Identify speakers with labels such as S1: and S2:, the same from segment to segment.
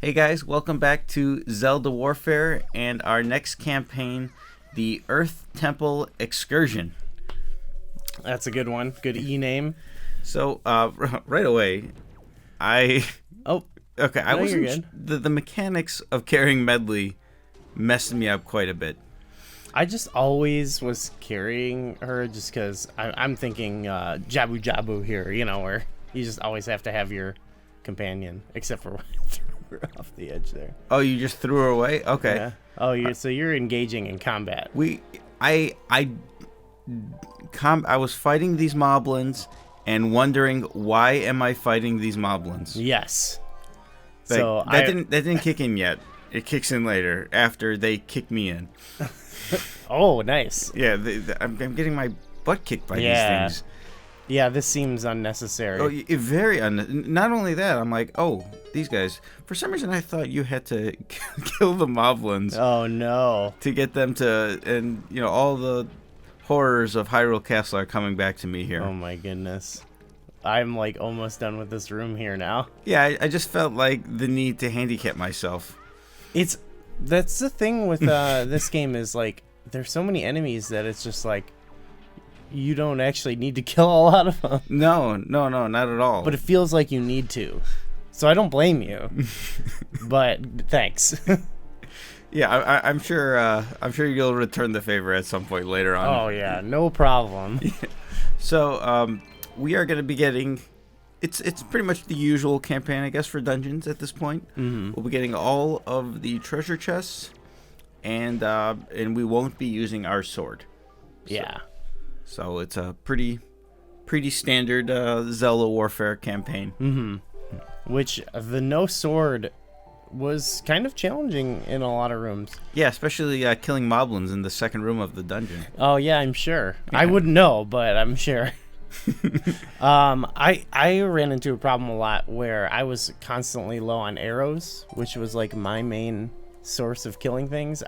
S1: Hey guys, welcome back to Zelda Warfare and our next campaign, the Earth Temple Excursion.
S2: That's a good one. Good E-name.
S1: So, right away, I
S2: Oh,
S1: wasn't
S2: you're good.
S1: the mechanics of carrying Medley messed me up quite a bit.
S2: I just always was carrying her just because I'm thinking Jabu Jabu here, where you just always have to have your companion, except for when I threw her off the edge there.
S1: Oh, you just threw her away? Okay.
S2: Yeah. Oh, so you're engaging in combat.
S1: I was fighting these moblins and wondering why am I fighting these moblins?
S2: Yes.
S1: Like,
S2: So
S1: that didn't kick in yet. It kicks in later after they kick me in.
S2: Oh, nice.
S1: Yeah, I'm getting my butt kicked by these things.
S2: Yeah, this seems unnecessary.
S1: Oh, very not only that, I'm like, oh, these guys. For some reason, I thought you had to kill the moblins.
S2: Oh no.
S1: To get them to, and all the horrors of Hyrule Castle are coming back to me here.
S2: Oh my goodness. I'm like almost done with this room here now.
S1: Yeah, I just felt like the need to handicap myself.
S2: That's the thing with this game is like there's so many enemies that it's just like you don't actually need to kill a lot of them.
S1: No, not at all.
S2: But it feels like you need to. So I don't blame you. But thanks.
S1: Yeah, I'm sure you'll return the favor at some point later on.
S2: Oh yeah, no problem.
S1: So, we are going to be getting it's pretty much the usual campaign, I guess, for dungeons at this point.
S2: Mm-hmm.
S1: We'll be getting all of the treasure chests, and we won't be using our sword.
S2: Yeah.
S1: So it's a pretty standard Zelda Warfare campaign.
S2: Mm-hmm. Which the no sword was kind of challenging in a lot of rooms.
S1: Yeah, especially killing moblins in the second room of the dungeon.
S2: Oh yeah, I'm sure.
S1: Yeah.
S2: I wouldn't know, but I'm sure. I ran into a problem a lot where I was constantly low on arrows, which was like my main source of killing things.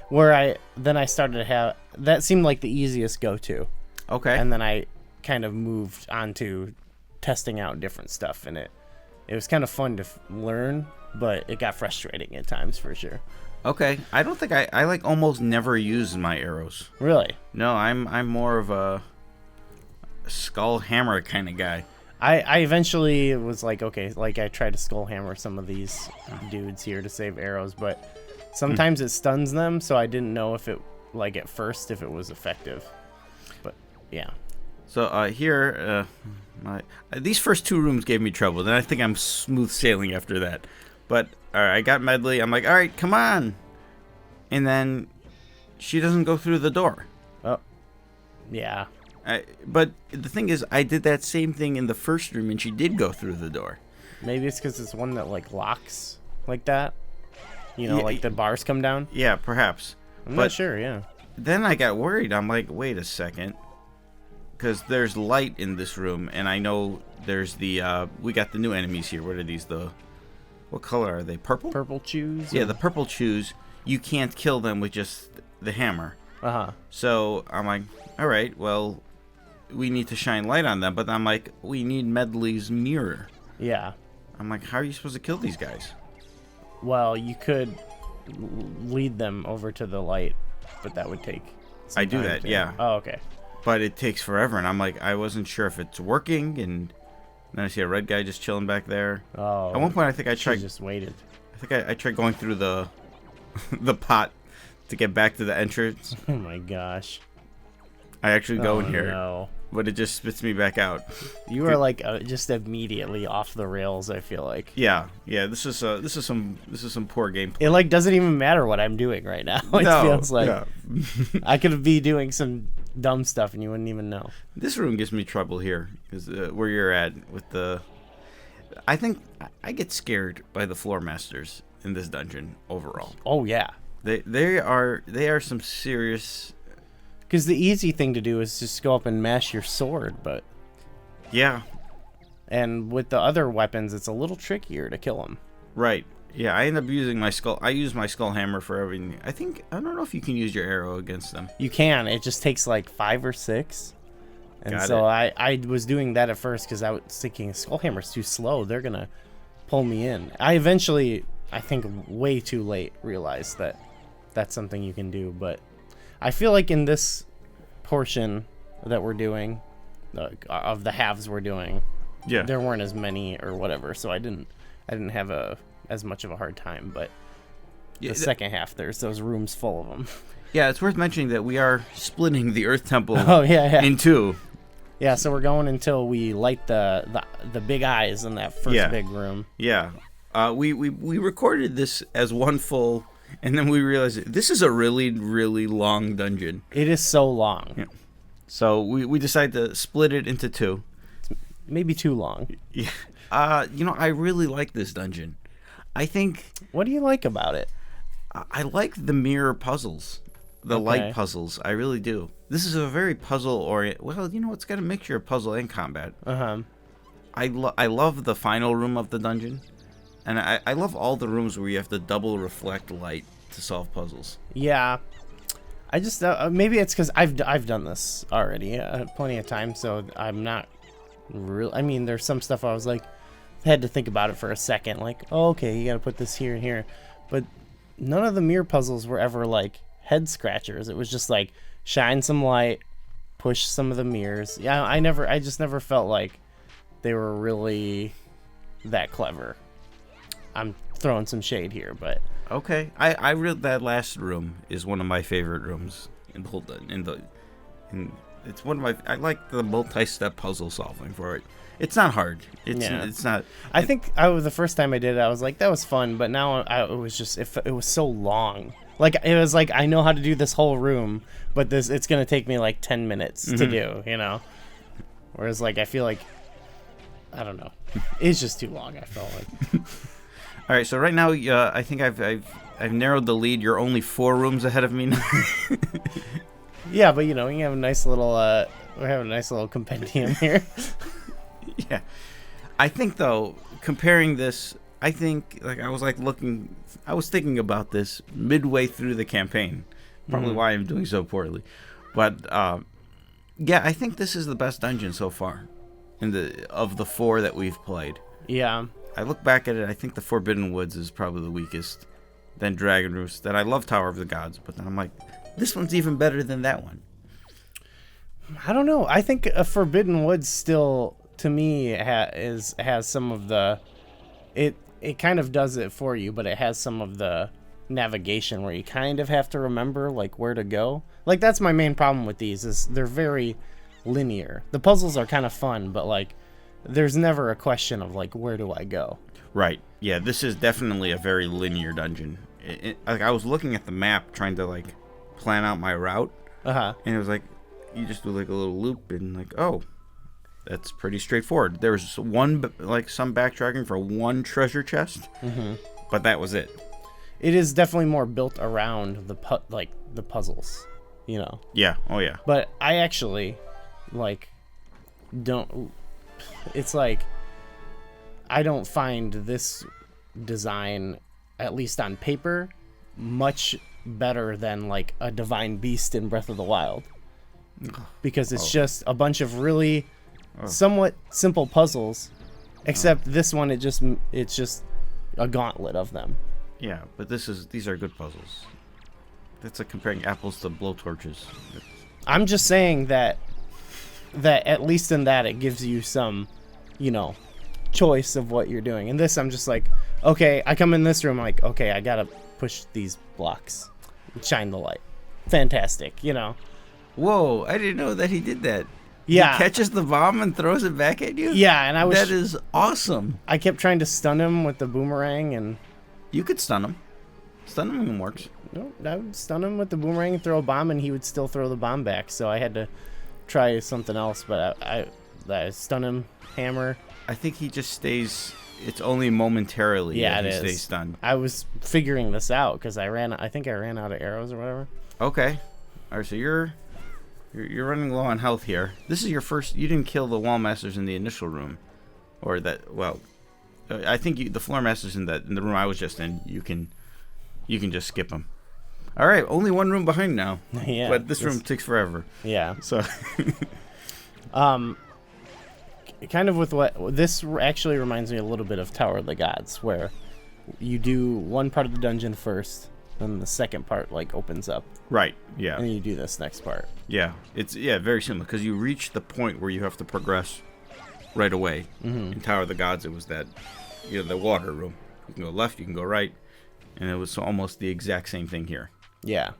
S2: Where I started to have that seemed like the easiest go-to.
S1: Okay.
S2: And then I kind of moved on to testing out different stuff, and it was kind of fun to learn, but it got frustrating at times for sure.
S1: Okay. I don't think I like almost never use my arrows.
S2: Really?
S1: No, I'm more of a skull hammer kind of guy.
S2: I eventually was like, okay, like I tried to skull hammer some of these dudes here to save arrows, but sometimes it stuns them, so I didn't know if it, like at first, if it was effective. But yeah.
S1: So here, these first two rooms gave me trouble. Then I think I'm smooth sailing after that. But all right, I got Medley. I'm like, all right, come on. And then she doesn't go through the door.
S2: Oh, yeah.
S1: But the thing is, I did that same thing in the first room, and she did go through the door.
S2: Maybe it's because it's one that like locks like that.
S1: Yeah,
S2: like the bars come down.
S1: Yeah, perhaps.
S2: I'm not sure. Yeah.
S1: Then I got worried. I'm like, wait a second, because there's light in this room, and I know there's the we got the new enemies here. What are these? What color are they? Purple.
S2: Purple chews.
S1: Yeah, the purple chews. You can't kill them with just the hammer.
S2: Uh-huh.
S1: So I'm like, all right, well, we need to shine light on them. But I'm like, we need Medley's mirror.
S2: Yeah.
S1: I'm like, how are you supposed to kill these guys?
S2: Well, you could lead them over to the light, but that would take some
S1: I do
S2: time
S1: that,
S2: to...
S1: yeah.
S2: Oh, okay.
S1: But it takes forever, and I'm like, I wasn't sure if it's working, and then I see a red guy just chilling back there.
S2: Oh.
S1: At one point, I think I tried...
S2: just waited.
S1: I think I tried going through the the pot to get back to the entrance.
S2: Oh my gosh.
S1: I actually go in here,
S2: no.
S1: but it just spits me back out.
S2: You are like just immediately off the rails, I feel like.
S1: Yeah. This is some poor gameplay.
S2: It like doesn't even matter what I'm doing right now. It feels like I could be doing some dumb stuff and you wouldn't even know.
S1: This room gives me trouble here because where you're at with the. I think I get scared by the floor masters in this dungeon overall.
S2: Oh yeah.
S1: They are some serious.
S2: Because the easy thing to do is just go up and mash your sword, but
S1: yeah.
S2: And with the other weapons, it's a little trickier to kill them.
S1: Right. Yeah, I end up using my skull. I use my skull hammer for everything. I don't know if you can use your arrow against them.
S2: You can. It just takes like 5 or 6. And
S1: Got
S2: so
S1: it.
S2: I was doing that at first because I was thinking skull hammer's too slow. They're gonna pull me in. I eventually I think way too late, realized that that's something you can do. But I feel like in this portion that we're doing, of the halves we're doing, there weren't as many or whatever, so I didn't have as much of a hard time. But the second half, there's those rooms full of them.
S1: Yeah, it's worth mentioning that we are splitting the Earth Temple in two.
S2: Yeah, so we're going until we light the big eyes in that first big room.
S1: Yeah. We recorded this as one full, and then we realized this is a really, really long dungeon.
S2: It is so long.
S1: Yeah. So we decided to split it into two.
S2: It's maybe too long.
S1: Yeah. I really like this dungeon. I think...
S2: What do you like about it?
S1: I like the mirror puzzles. The light puzzles. I really do. This is a very puzzle-oriented... Well, it's got a mixture of puzzle and combat.
S2: Uh-huh.
S1: I love the final room of the dungeon. And I love all the rooms where you have to double reflect light to solve puzzles.
S2: Yeah. I just... maybe it's because I've done this already plenty of times, so I'm not real... I mean, there's some stuff I was like... had to think about it for a second. Like, oh, okay, you got to put this here and here. But none of the mirror puzzles were ever, like, head scratchers. It was just like shine some light, push some of the mirrors. Yeah, I just never felt like they were really that clever. I'm throwing some shade here, but
S1: okay. I really, that last room is one of my favorite rooms in the whole it's one of my... I like the multi-step puzzle solving for it. It's not hard. It's not.
S2: I think the first time I did it, I was like, that was fun, but now it was just it was so long. Like, it was like, I know how to do this whole room, but it's going to take me like 10 minutes to do, Whereas, like, I feel like, I don't know. It's just too long, I felt like.
S1: All right, so right now, I think I've narrowed the lead. You're only 4 rooms ahead of me now.
S2: Yeah, but, we have a nice little, we're having a nice little compendium here.
S1: Yeah. I think, though, comparing this, I think, like, I was thinking about this midway through the campaign. Probably why I'm doing so poorly. But, yeah, I think this is the best dungeon so far of the 4 that we've played.
S2: Yeah.
S1: I look back at it, I think the Forbidden Woods is probably the weakest. Then Dragon Roost. Then I love Tower of the Gods, but then I'm like, this one's even better than that one.
S2: I don't know. I think a Forbidden Woods still, to me, has some of the... It kind of does it for you, but it has some of the navigation where you kind of have to remember, like, where to go. Like, that's my main problem with these, is they're very linear. The puzzles are kind of fun, but, like, there's never a question of, like, where do I go?
S1: Right. Yeah, this is definitely a very linear dungeon. Like, I was looking at the map trying to, like, plan out my route.
S2: Uh-huh.
S1: And it was like, you just do, like, a little loop and, like, oh... That's pretty straightforward. There was some backtracking for one treasure chest, but that was it.
S2: It is definitely more built around the puzzles,
S1: Yeah. Oh yeah.
S2: But I actually, don't. It's like I don't find this design, at least on paper, much better than like a Divine Beast in Breath of the Wild, because it's just a bunch of really somewhat simple puzzles, except this one it's just a gauntlet of them.
S1: Yeah, but these are good puzzles. That's like comparing apples to blowtorches.
S2: I'm just saying that at least in that it gives you some, choice of what you're doing. And this, I'm just like, okay, I come in this room, I'm like, okay, I gotta push these blocks, shine the light. Fantastic,
S1: Whoa, I didn't know that he did that.
S2: Yeah.
S1: He catches the bomb and throws it back at you?
S2: Yeah, and
S1: that is awesome.
S2: I kept trying to stun him with the boomerang, and...
S1: You could stun him. Stun him works.
S2: No, I would stun him with the boomerang and throw a bomb, and he would still throw the bomb back, so I had to try something else, but I stun him, hammer.
S1: I think he just stays... It's only momentarily that he stays stunned.
S2: I was figuring this out, because I think I ran out of arrows or whatever.
S1: Okay. All right, so you're running low on health here. This is your first... You didn't kill the wall masters in the initial room. Or that... Well, I think the floor masters in the room I was just in, you can just skip them. All right, only one room behind now.
S2: Yeah.
S1: But this room takes forever.
S2: Yeah.
S1: So...
S2: kind of with what... This actually reminds me a little bit of Tower of the Gods, where you do one part of the dungeon first, then the second part like opens up,
S1: Right. Yeah.
S2: and then you do this next part.
S1: Yeah. It's very similar because you reach the point where you have to progress right away. In Tower of the Gods, it was that the water room. You can go left, you can go right, and it was almost the exact same thing here.
S2: Yeah.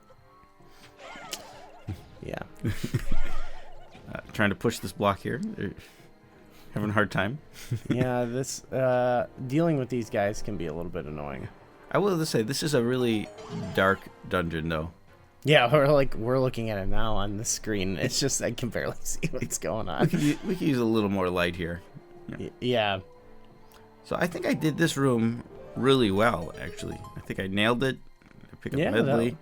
S2: Yeah.
S1: Trying to push this block here. Having a hard time.
S2: Yeah, this dealing with these guys can be a little bit annoying.
S1: I will just say this is a really dark dungeon, though.
S2: Yeah, we're looking at it now on the screen. It's just I can barely see what's going on.
S1: We could use a little more light here.
S2: Yeah.
S1: So I think I did this room really well, actually. I think I nailed it. I picked up medley.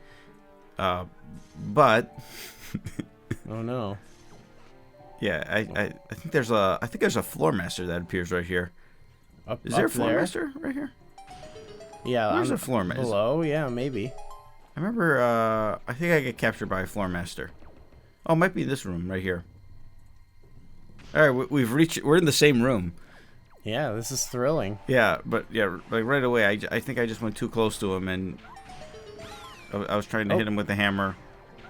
S1: But
S2: oh no.
S1: Yeah, I think there's a floor master that appears right here. Is there a floor master right here?
S2: Yeah,
S1: there's a floor master
S2: below. Yeah, maybe.
S1: I remember. I think I get captured by a floor master. Oh, it might be this room right here. All right, we've reached. We're in the same room.
S2: Yeah, this is thrilling.
S1: Yeah, but yeah, like right away, I think I just went too close to him, and I was trying to hit him with the hammer,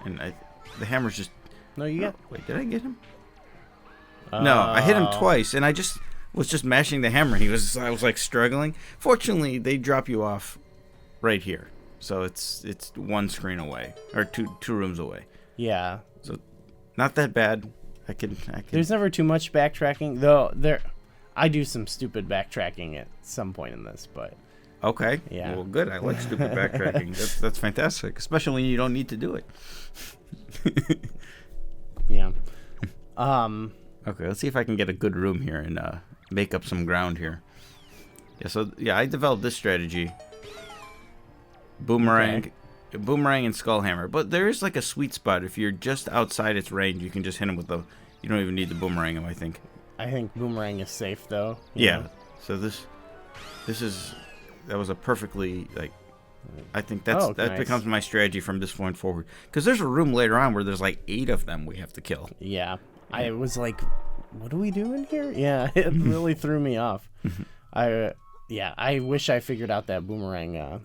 S1: and the hammer's just.
S2: No, you got.
S1: Wait, did I get him? No, I hit him twice, and I was just mashing the hammer. And I was like struggling. Fortunately, they drop you off right here, so it's one screen away or two rooms away.
S2: Yeah.
S1: So, not that bad. I can.
S2: There's never too much backtracking, though. I do some stupid backtracking at some point in this, but.
S1: Okay.
S2: Yeah.
S1: Well, good. I like stupid backtracking. That's fantastic, especially when you don't need to do it.
S2: Yeah.
S1: Okay, let's see if I can get a good room here and make up some ground here. Yeah, so I developed this strategy. Boomerang and skull hammer. But there is like a sweet spot. If you're just outside its range, you can just hit him with you don't even need to boomerang him, I think.
S2: I think boomerang is safe though.
S1: Yeah. So that was a perfectly I think that
S2: nice.
S1: becomes my strategy from this point forward. Because there's a room later on where there's like 8 of them we have to kill.
S2: Yeah. I was like, what are we doing here? Yeah, it really threw me off. I wish I figured out that boomerang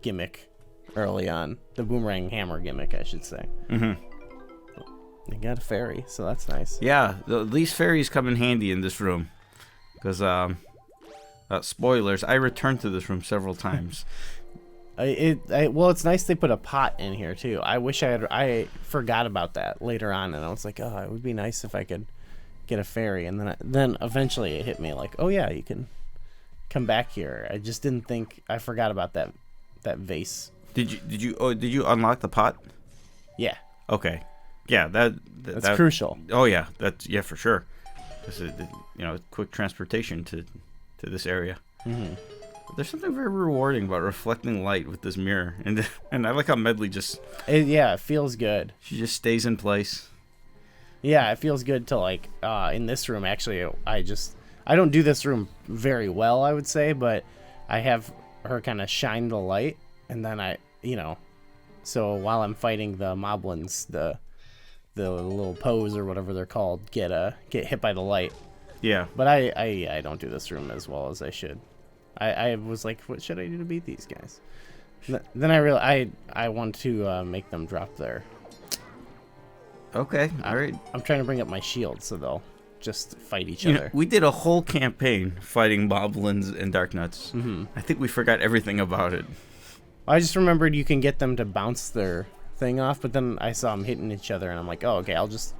S2: gimmick early on. The boomerang hammer gimmick, I should say. Mm-hmm. They got a fairy, so that's nice.
S1: Yeah, these fairies come in handy in this room. Because, spoilers, I returned to this room several times.
S2: Well, it's nice they put a pot in here too. I wish I forgot about that later on, and I was like, oh, it would be nice if I could get a fairy. And then eventually it hit me like, oh yeah, you can come back here. I just didn't think I forgot about that vase.
S1: Did you unlock the pot?
S2: Yeah.
S1: Okay. Yeah, that's
S2: crucial.
S1: Oh yeah, for sure. This is quick transportation to this area. Mm-hmm. There's something very rewarding about reflecting light with this mirror, and I like how Medley
S2: it feels good.
S1: She just stays in place.
S2: Yeah, it feels good to in this room. Actually, I don't do this room very well, I would say, but I have her kind of shine the light, and then so while I'm fighting the moblins, the little pose or whatever they're called get hit by the light.
S1: Yeah.
S2: But I don't do this room as well as I should. I was like, what should I do to beat these guys? Then I realized I want to make them drop their.
S1: Okay, all right.
S2: I'm trying to bring up my shield so they'll just fight each other.
S1: We did a whole campaign fighting moblins and darknuts. Mm-hmm. I think we forgot everything about it.
S2: I just remembered you can get them to bounce their thing off, but then I saw them hitting each other, and I'm like, oh, okay, I'll just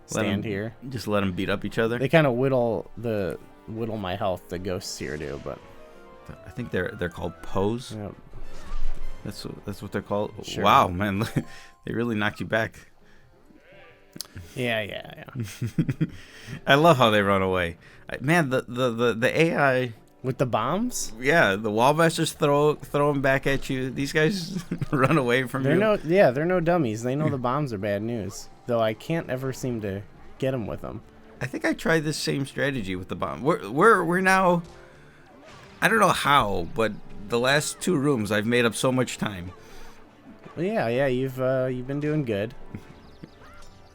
S2: stand here.
S1: Just let them beat up each other.
S2: They kind of whittle my health. The ghosts here do, but
S1: I think they're called pose.
S2: Yep.
S1: That's what they're called.
S2: Sure.
S1: Wow, man, they really knocked you back.
S2: Yeah.
S1: I love how they run away. Man, the AI
S2: with the bombs.
S1: Yeah, the wallbusters throw them back at you. These guys run away from you.
S2: They're no dummies. They know the bombs are bad news. Though I can't ever seem to get them with them.
S1: I think I tried this same strategy with the bomb. We're now. I don't know how, but the last 2 rooms I've made up so much time.
S2: Yeah, you've been doing good.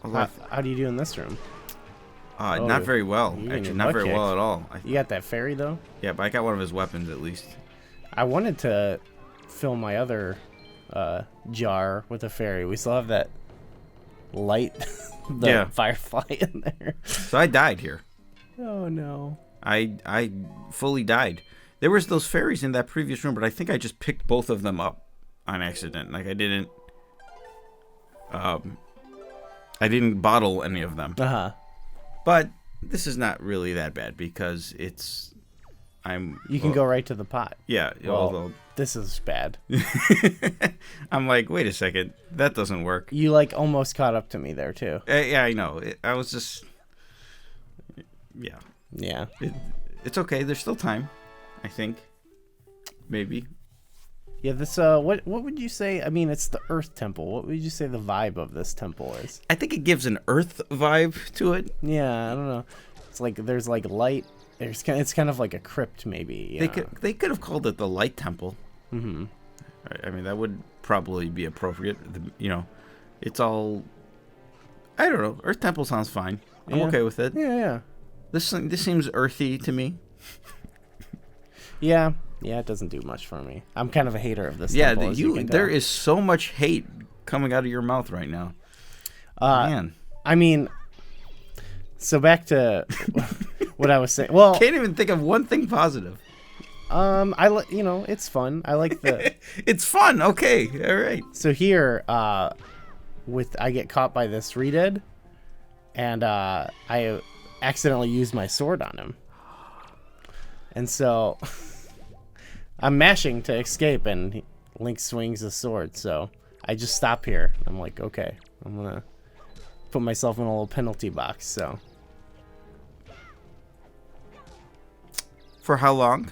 S2: How do you do in this room?
S1: Not very well.
S2: you're
S1: Actually,
S2: getting
S1: not
S2: butt
S1: very
S2: kicked.
S1: well at all.
S2: You got that fairy though?
S1: Yeah, but I got one of his weapons at least.
S2: I wanted to fill my other jar with a fairy. We still have that light, the firefly in there.
S1: So I died here.
S2: Oh no.
S1: I fully died. There was those fairies in that previous room, but I think I just picked both of them up on accident. Like I didn't bottle any of them.
S2: Uh-huh.
S1: But this is not really that bad because
S2: You can go right to the pot.
S1: Yeah.
S2: Well, this is bad.
S1: I'm like, wait a second, that doesn't work.
S2: You like almost caught up to me there too.
S1: Yeah, I know. I was just, yeah.
S2: Yeah.
S1: It's okay. There's still time, I think. Maybe.
S2: Yeah. This. What would you say? I mean, it's the Earth Temple. What would you say the vibe of this temple is?
S1: I think it gives an Earth vibe to it.
S2: Yeah. I don't know. It's like there's like light. It's kind of like a crypt, maybe.
S1: They could have called it the Light Temple.
S2: Mm-hmm.
S1: I mean, that would probably be appropriate. It's all. I don't know. Earth Temple sounds fine. I'm okay with it.
S2: Yeah.
S1: This seems earthy to me.
S2: Yeah, it doesn't do much for me. I'm kind of a hater of this. temple, as you can tell.
S1: There is so much hate coming out of your mouth right now. Man,
S2: I mean, so back to what I was saying. Well,
S1: can't even think of one thing positive.
S2: It's fun. I like the.
S1: It's fun. Okay, all right.
S2: So here, I get caught by this Redead, and I accidentally used my sword on him, and so I'm mashing to escape, and Link swings the sword. So I just stop here. I'm like, okay, I'm gonna put myself in a little penalty box. So
S1: for how long?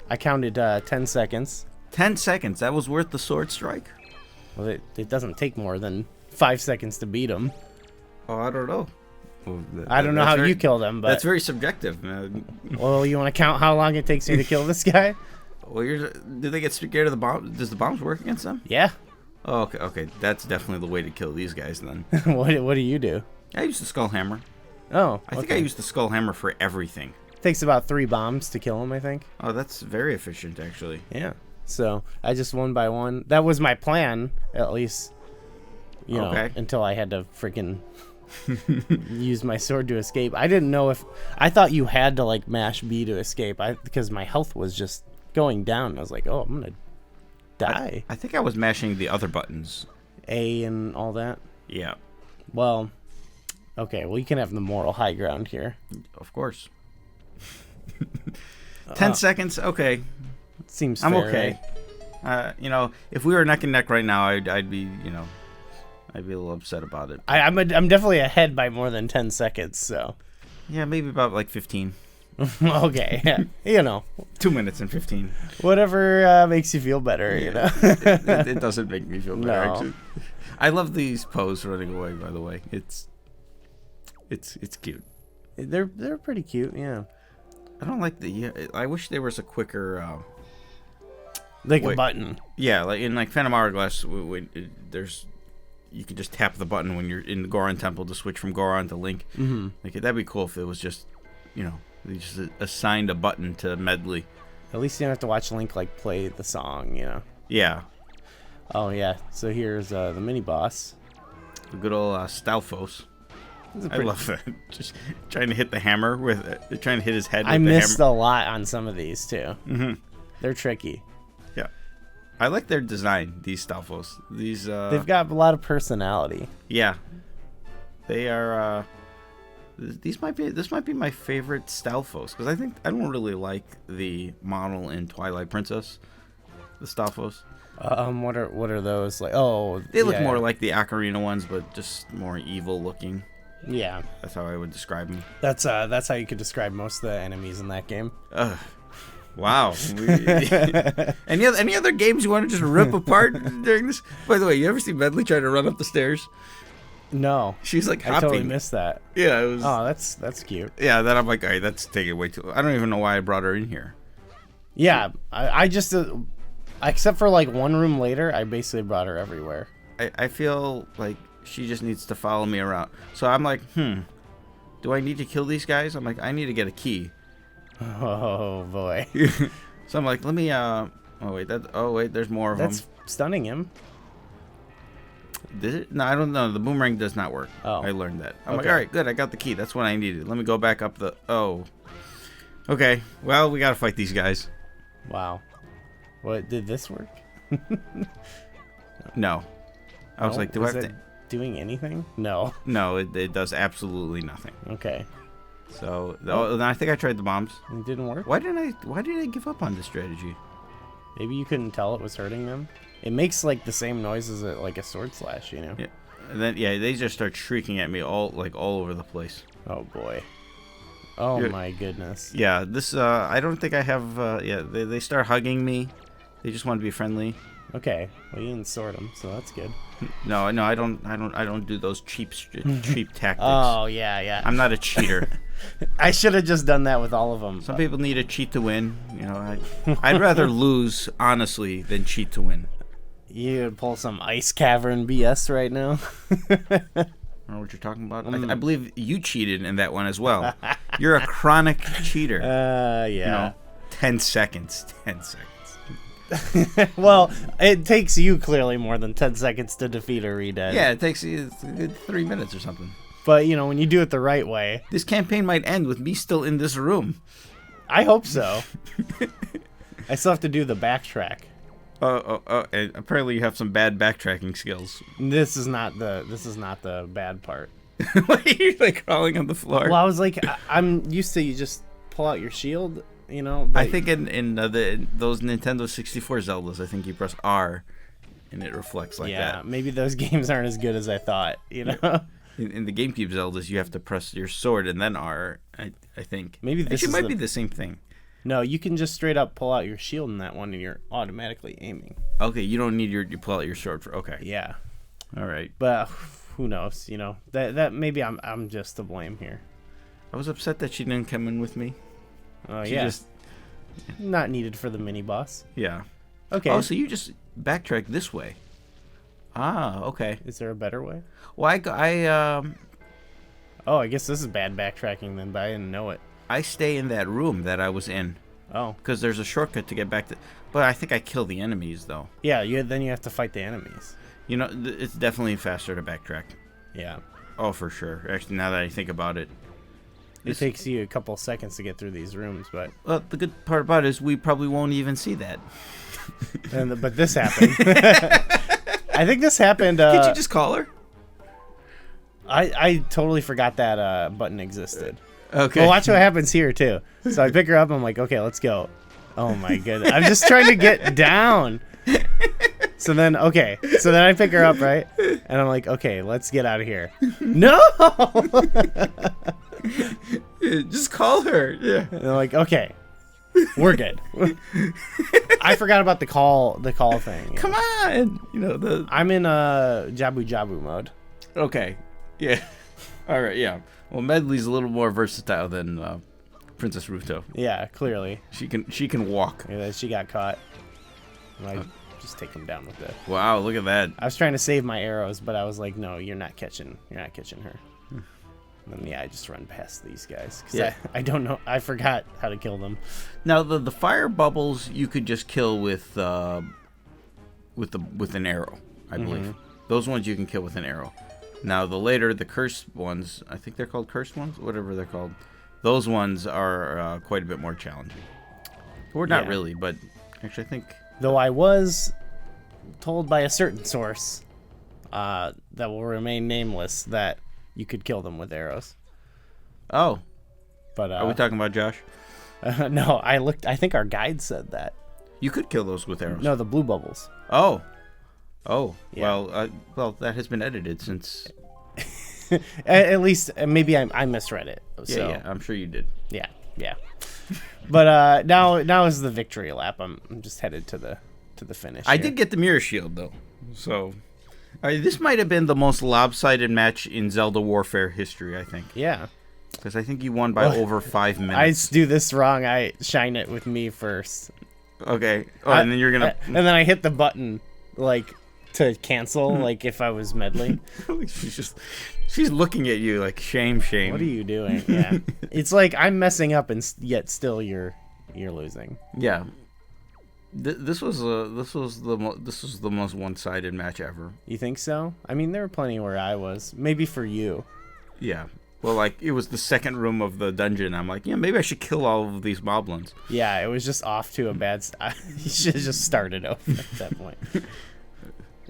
S2: I counted 10 seconds.
S1: 10 seconds. That was worth the sword strike?
S2: Well, it doesn't take more than 5 seconds to beat him.
S1: Oh, I don't know. Well,
S2: I don't know how you kill them, but
S1: that's very subjective.
S2: Well, you want to count how long it takes me to kill this guy?
S1: Well, do they get scared of the bomb? Does the bombs work against them?
S2: Yeah.
S1: Oh, okay. That's definitely the way to kill these guys then.
S2: What do you do?
S1: I use the skull hammer.
S2: Oh,
S1: I think I use the skull hammer for everything.
S2: Takes about 3 bombs to kill him, I think.
S1: Oh, that's very efficient, actually.
S2: Yeah. So I just one by one. That was my plan, at least. Until I had to freaking use my sword to escape. I didn't know I thought you had to like mash B to escape. Because my health was just going down. I was like, oh, I'm gonna die.
S1: I think I was mashing the other buttons.
S2: A and all that.
S1: Yeah.
S2: Well, okay. Well, you can have the moral high ground here.
S1: Of course. 10 seconds, okay.
S2: Seems
S1: I'm
S2: fair,
S1: okay.
S2: Right?
S1: If we were neck and neck right now, I'd be, I'd be a little upset about it.
S2: I'm definitely ahead by more than 10 seconds. So.
S1: Yeah, maybe about like 15.
S2: Okay, yeah.
S1: 2 minutes and 15.
S2: Whatever makes you feel better,
S1: It doesn't make me feel better.
S2: No.
S1: Actually. I love these pose running away. By the way, it's cute.
S2: They're pretty cute, yeah.
S1: I don't like I wish there was a quicker.
S2: A button.
S1: Yeah, like in Phantom Hourglass, you could just tap the button when you're in the Goron Temple to switch from Goron to Link.
S2: Mm-hmm.
S1: Like that'd be cool if it was just, they just assigned a button to Medley.
S2: At least you don't have to watch Link play the song,
S1: Yeah.
S2: Oh yeah. So here's the mini boss.
S1: The good old Stalfos. I love that. Just trying to hit the hammer trying to hit his head with the hammer.
S2: I missed a lot on some of these too.
S1: Mm-hmm.
S2: They're tricky.
S1: Yeah. I like their design, these Stalfos.
S2: They've got a lot of personality.
S1: Yeah. They are this might be my favorite Stalfos because I don't really like the model in Twilight Princess, the Stalfos.
S2: What are those like? Oh,
S1: they look more like the Ocarina ones, but just more evil looking.
S2: Yeah,
S1: that's how I would describe them.
S2: That's how you could describe most of the enemies in that game.
S1: Wow. Any other games you want to just rip apart during this? By the way, you ever see Medley try to run up the stairs?
S2: No.
S1: She's like hopping.
S2: I totally missed that.
S1: Yeah, it was.
S2: Oh, that's cute.
S1: Yeah, then I'm like, all right, that's taking way too. I don't even know why I brought her in here.
S2: Yeah, I just except for like one room later, I basically brought her everywhere.
S1: I feel like she just needs to follow me around. So I'm like, do do I need to kill these guys? I'm like, I need to get a key.
S2: Oh boy.
S1: So I'm like, let me oh wait, there's more of them.
S2: That's stunning him.
S1: Did it? No, I don't know. The boomerang does not work.
S2: Oh.
S1: I learned that. I'm like,
S2: Okay.
S1: all right, good. I got the key. That's what I needed. Let me go back up the. Oh. Okay. Well, we gotta fight these guys.
S2: Wow. What, did this work?
S1: No. I was like, do I have
S2: it
S1: to?
S2: doing anything? No.
S1: No, it does absolutely nothing.
S2: Okay.
S1: So, then I think I tried the bombs.
S2: It didn't work?
S1: Why did I give up on this strategy?
S2: Maybe you couldn't tell it was hurting them? It makes like the same noise as like a sword slash, you know?
S1: Yeah. And then they just start shrieking at me all over the place.
S2: Oh boy. Oh my goodness.
S1: Yeah, this I don't think I have they start hugging me. They just want to be friendly.
S2: Okay. Well, you didn't sort them, so that's good.
S1: No, I don't do those cheap tactics.
S2: Oh, yeah.
S1: I'm not a cheater.
S2: I should have just done that with all of them.
S1: Some people need to cheat to win. You know, I'd rather lose honestly than cheat to win.
S2: You would pull some ice cavern BS right now.
S1: I don't know what you're talking about. I believe you cheated in that one as well. You're a chronic cheater.
S2: Yeah.
S1: You know, 10 seconds. 10 seconds.
S2: Well, it takes you clearly more than 10 seconds to defeat a Redead.
S1: Yeah, it takes you a good 3 minutes or something.
S2: But, you know, when you do it the right way.
S1: This campaign might end with me still in this room.
S2: I hope so. I still have to do the backtrack.
S1: And apparently you have some bad backtracking skills.
S2: This is not the bad part.
S1: You're like crawling on the floor.
S2: Well, I was like, I'm used to you just pull out your shield, you know. But
S1: I think in those Nintendo 64 Zeldas, I think you press R, and it reflects like that.
S2: Yeah, maybe those games aren't as good as I thought, you know.
S1: In the GameCube Zeldas, you have to press your sword and then R. I think
S2: Maybe this
S1: actually
S2: is
S1: might be the same thing.
S2: No, you can just straight up pull out your shield in that one, and you're automatically aiming.
S1: Okay, you don't need you pull out your sword for. Okay.
S2: Yeah.
S1: All right.
S2: But who knows? You know that maybe I'm just to blame here.
S1: I was upset that she didn't come in with me.
S2: Oh
S1: She
S2: yeah.
S1: just
S2: Not needed for the mini boss.
S1: yeah.
S2: Okay.
S1: Oh, so you just backtrack this way. Ah, okay.
S2: Is there a better way?
S1: Well,
S2: Oh, I guess this is bad backtracking then, but I didn't know it.
S1: I stay in that room that I was in
S2: Oh.
S1: because there's a shortcut to get back to. But I think I kill the enemies though.
S2: Yeah, then you have to fight the enemies.
S1: You know, it's definitely faster to backtrack.
S2: Yeah.
S1: Oh, for sure. Actually, now that I think about it,
S2: It takes you a couple seconds to get through these rooms, but
S1: well, the good part about it is we probably won't even see that.
S2: but this happened. I think this happened.
S1: Can't you just call her?
S2: I totally forgot that button existed.
S1: Okay.
S2: Well, watch what happens here too. So I pick her up. I'm like, okay, let's go. Oh my goodness! I'm just trying to get down. So then I pick her up, right? And I'm like, okay, let's get out of here. No.
S1: Just call her. Yeah.
S2: And I'm like, okay, we're good. I forgot about the call thing.
S1: Come on. You know
S2: I'm in Jabu Jabu mode.
S1: Okay. Yeah. All right. Yeah. Well, Medley's a little more versatile than Princess Ruto.
S2: Yeah, clearly.
S1: She can walk.
S2: Yeah, she got caught. I just take him down with it.
S1: Wow, look at that.
S2: I was trying to save my arrows, but I was like, no, you're not catching her. And then I just run past these guys because I don't know. I forgot how to kill them.
S1: Now the fire bubbles you could just kill with an arrow, I believe. Those ones you can kill with an arrow. Now the cursed ones, I think they're called cursed ones, whatever they're called. Those ones are quite a bit more challenging. Or not really, but actually I think.
S2: Though I was told by a certain source that will remain nameless that you could kill them with arrows.
S1: Oh.
S2: But
S1: Are we talking about Josh?
S2: No, I think our guide said that.
S1: You could kill those with arrows.
S2: No, the blue bubbles.
S1: Oh.
S2: Yeah.
S1: Well, that has been edited since.
S2: At least maybe I misread it. So,
S1: Yeah, I'm sure you did.
S2: Yeah. But now is the victory lap. I'm just headed to the finish.
S1: I
S2: here.
S1: did get the mirror shield though, so this might have been the most lopsided match in Zelda Warfare history. I think.
S2: Yeah.
S1: Because I think you won by over 5 minutes.
S2: I do this wrong. I shine it with me first.
S1: Okay. Oh, and then you're gonna.
S2: And then I hit the button like to cancel, like if I was meddling.
S1: She's looking at you like shame.
S2: What are you doing? Yeah, it's like I'm messing up, and yet still you're losing.
S1: Yeah. This was the most one-sided match ever.
S2: You think so? I mean, there were plenty where I was. Maybe for you.
S1: Yeah. Well, like, it was the second room of the dungeon. I'm like, yeah, maybe I should kill all of these moblins.
S2: Yeah, it was just off to a bad start. You should have just started over at that point.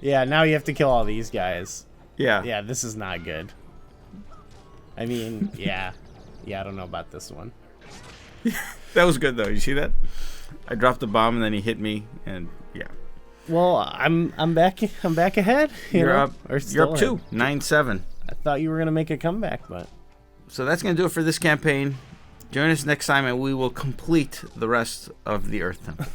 S2: Yeah, now you have to kill all these guys.
S1: Yeah.
S2: Yeah, this is not good. I mean, yeah. Yeah, I don't know about this one.
S1: That was good, though. You see that? I dropped the bomb, and then he hit me, and yeah.
S2: Well, I'm back ahead.
S1: You're up.
S2: Or
S1: You're up 2, 9-7.
S2: I thought you were gonna make a comeback, but
S1: so that's gonna do it for this campaign. Join us next time, and we will complete the rest of the Earth Temple.